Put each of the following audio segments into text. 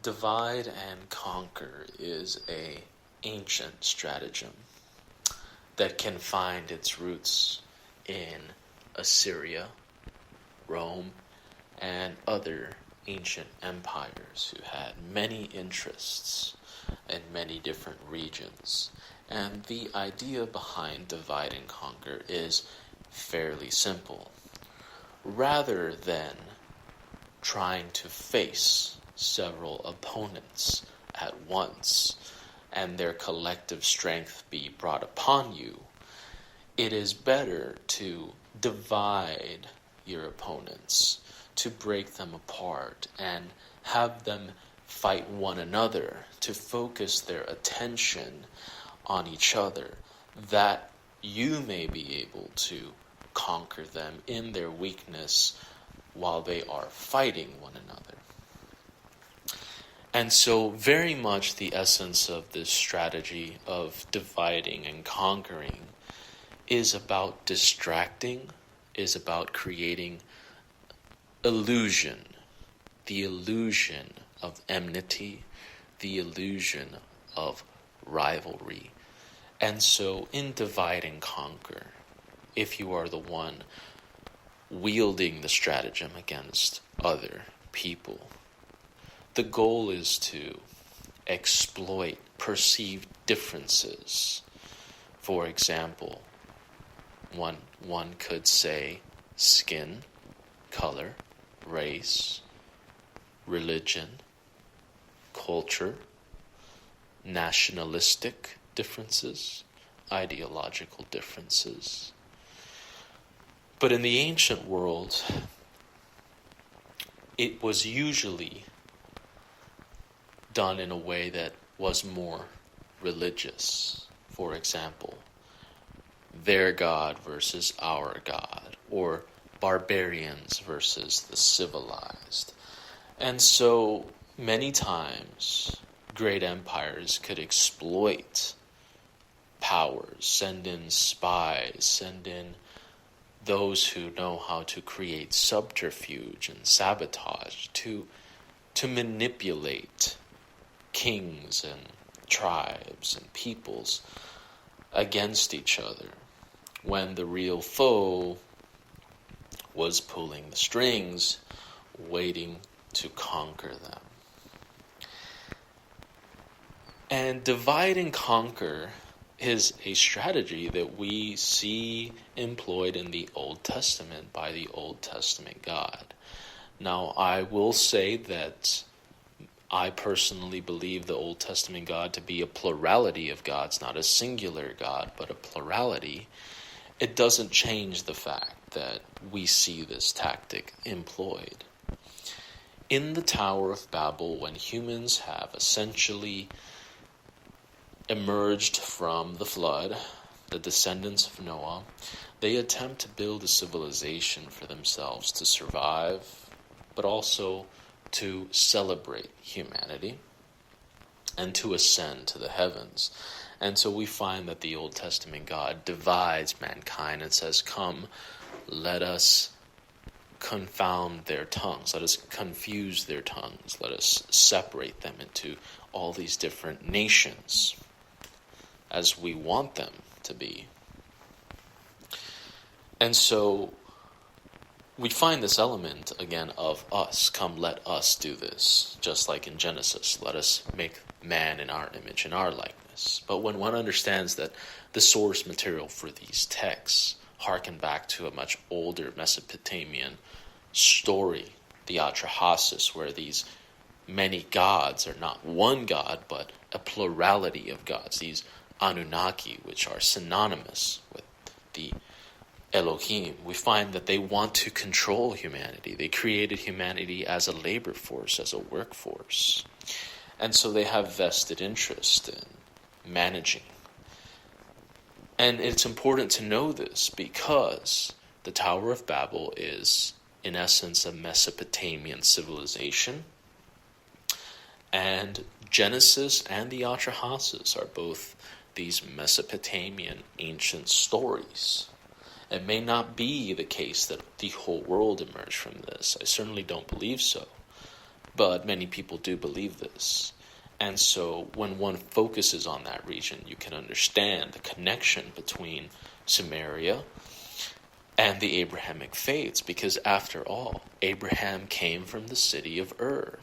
Divide and conquer is a ancient stratagem that can find its roots in Assyria, Rome, and other ancient empires who had many interests in many different regions. And the idea behind divide and conquer is fairly simple. Rather than trying to face several opponents at once and their collective strength be brought upon you, it is better to divide your opponents, to break them apart and have them fight one another, to focus their attention on each other, that you may be able to conquer them in their weakness while they are fighting one another. And so very much the essence of this strategy of dividing and conquering is about distracting, is about creating illusion, the illusion of enmity, the illusion of rivalry. And so in divide and conquer, if you are the one wielding the stratagem against other people, the goal is to exploit perceived differences. For example, one could say skin, color, race, religion, culture, nationalistic differences, ideological differences. But in the ancient world, it was usually done in a way that was more religious. For example, their God versus our God, or barbarians versus the civilized. And so many times great empires could exploit powers, send in spies, send in those who know how to create subterfuge and sabotage to manipulate kings and tribes and peoples against each other, when the real foe was pulling the strings, waiting to conquer them. And divide and conquer is a strategy that we see employed in the Old Testament by the Old Testament God. Now, I will say that I personally believe the Old Testament God to be a plurality of gods, not a singular God, but a plurality. It doesn't change the fact that we see this tactic employed. In the Tower of Babel, when humans have essentially emerged from the flood, the descendants of Noah, they attempt to build a civilization for themselves to survive, but also to celebrate humanity and to ascend to the heavens. And so we find that the Old Testament God divides mankind and says, come, let us confound their tongues, let us confuse their tongues, let us separate them into all these different nations as we want them to be. And so we find this element, again, of us. Come, let us do this. Just like in Genesis, let us make man in our image, in our likeness. But when one understands that the source material for these texts harken back to a much older Mesopotamian story, the Atrahasis, where these many gods are not one god, but a plurality of gods, these Anunnaki, which are synonymous with the Elohim, we find that they want to control humanity. They created humanity as a labor force, as a workforce. And so they have vested interest in managing. And it's important to know this because the Tower of Babel is, in essence, a Mesopotamian civilization. And Genesis and the Atrahasis are both these Mesopotamian ancient stories. It may not be the case that the whole world emerged from this. I certainly don't believe so. But many people do believe this. And so when one focuses on that region, you can understand the connection between Samaria and the Abrahamic faiths, because after all, Abraham came from the city of Ur.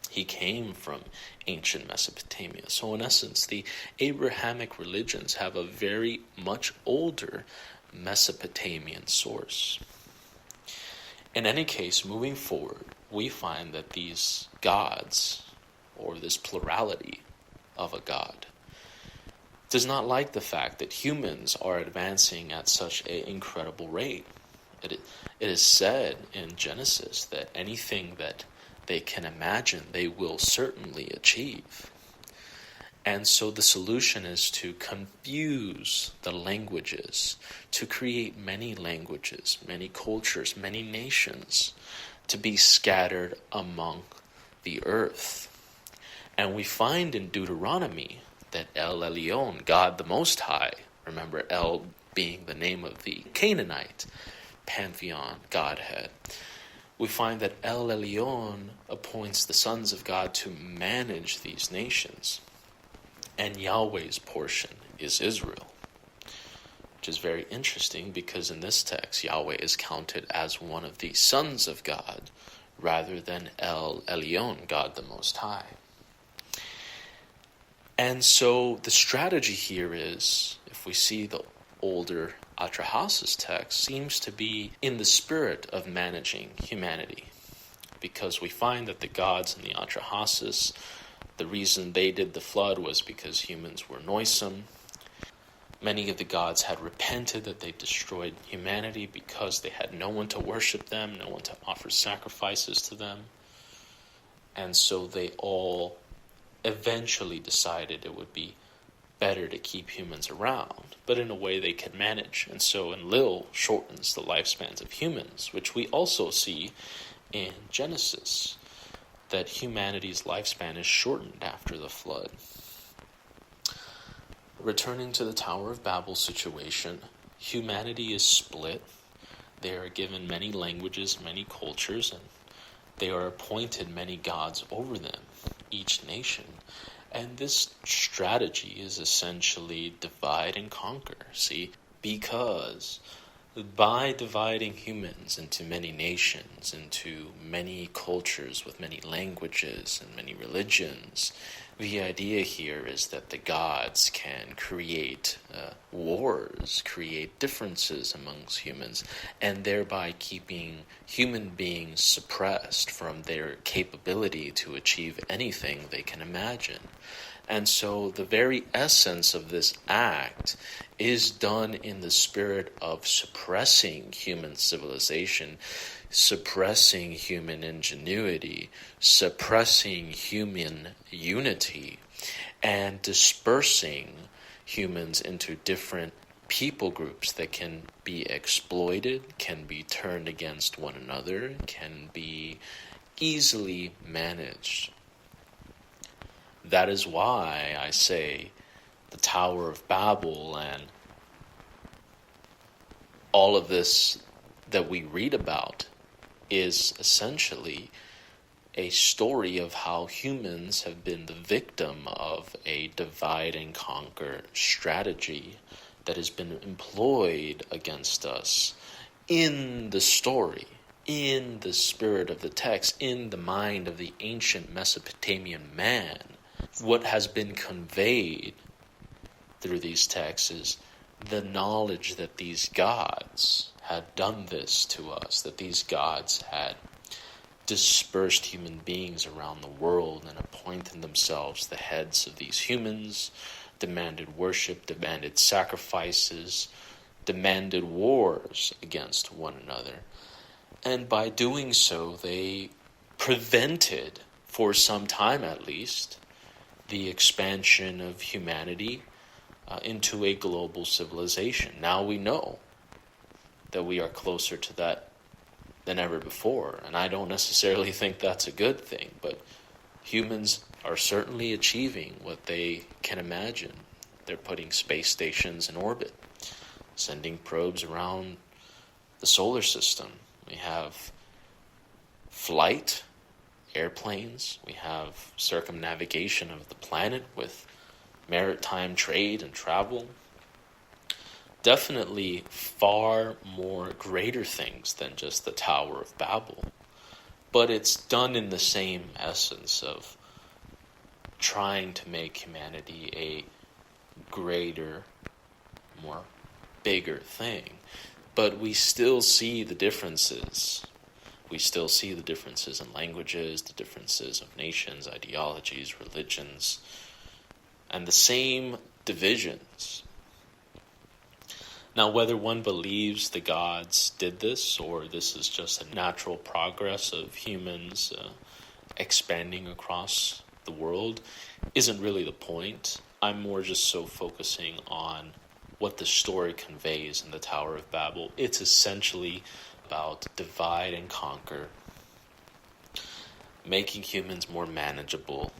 He came from ancient Mesopotamia. So in essence, the Abrahamic religions have a very much older Mesopotamian source. In any case, moving forward, we find that these gods, or this plurality of a god, does not like the fact that humans are advancing at such an incredible rate. It is said in Genesis that anything that they can imagine, they will certainly achieve. And so the solution is to confuse the languages, to create many languages, many cultures, many nations, to be scattered among the earth. And we find in Deuteronomy that El Elyon, God the Most High, remember El being the name of the Canaanite pantheon godhead, we find that El Elyon appoints the sons of God to manage these nations. And Yahweh's portion is Israel, which is very interesting because in this text, Yahweh is counted as one of the sons of God rather than El Elyon, God the Most High. And so the strategy here is, if we see the older Atrahasis text, seems to be in the spirit of managing humanity. Because we find that the gods in the Atrahasis, the reason they did the flood was because humans were noisome. Many of the gods had repented that they destroyed humanity because they had no one to worship them, no one to offer sacrifices to them. And so they all eventually decided it would be better to keep humans around, but in a way they can manage. And so Enlil shortens the lifespans of humans, which we also see in Genesis, that humanity's lifespan is shortened after the flood. Returning to the Tower of Babel situation, humanity is split. They are given many languages, many cultures, and they are appointed many gods over them, each nation. And this strategy is essentially divide and conquer. See, because by dividing humans into many nations, into many cultures with many languages and many religions, the idea here is that the gods can create wars, create differences amongst humans, and thereby keeping human beings suppressed from their capability to achieve anything they can imagine. And so the very essence of this act is done in the spirit of suppressing human civilization, suppressing human ingenuity, suppressing human unity, and dispersing humans into different people groups that can be exploited, can be turned against one another, can be easily managed. That is why I say the Tower of Babel and all of this that we read about is essentially a story of how humans have been the victim of a divide and conquer strategy that has been employed against us in the story, in the spirit of the text, in the mind of the ancient Mesopotamian man. What has been conveyed through these texts is the knowledge that these gods had done this to us, that these gods had dispersed human beings around the world and appointed themselves the heads of these humans, demanded worship, demanded sacrifices, demanded wars against one another. And by doing so, they prevented, for some time at least, the expansion of humanity into a global civilization. Now we know that we are closer to that than ever before, and I don't necessarily think that's a good thing, but humans are certainly achieving what they can imagine. They're putting space stations in orbit, sending probes around the solar system. We have flight, airplanes. We have circumnavigation of the planet with maritime trade and travel. Definitely far more greater things than just the Tower of Babel. But it's done in the same essence of trying to make humanity a greater, more bigger thing. But we still see the differences. We still see the differences in languages, the differences of nations, ideologies, religions, and the same divisions. Now, whether one believes the gods did this, or this is just a natural progress of humans expanding across the world, isn't really the point. I'm more just so focusing on what the story conveys in the Tower of Babel. It's essentially about divide and conquer, making humans more manageable,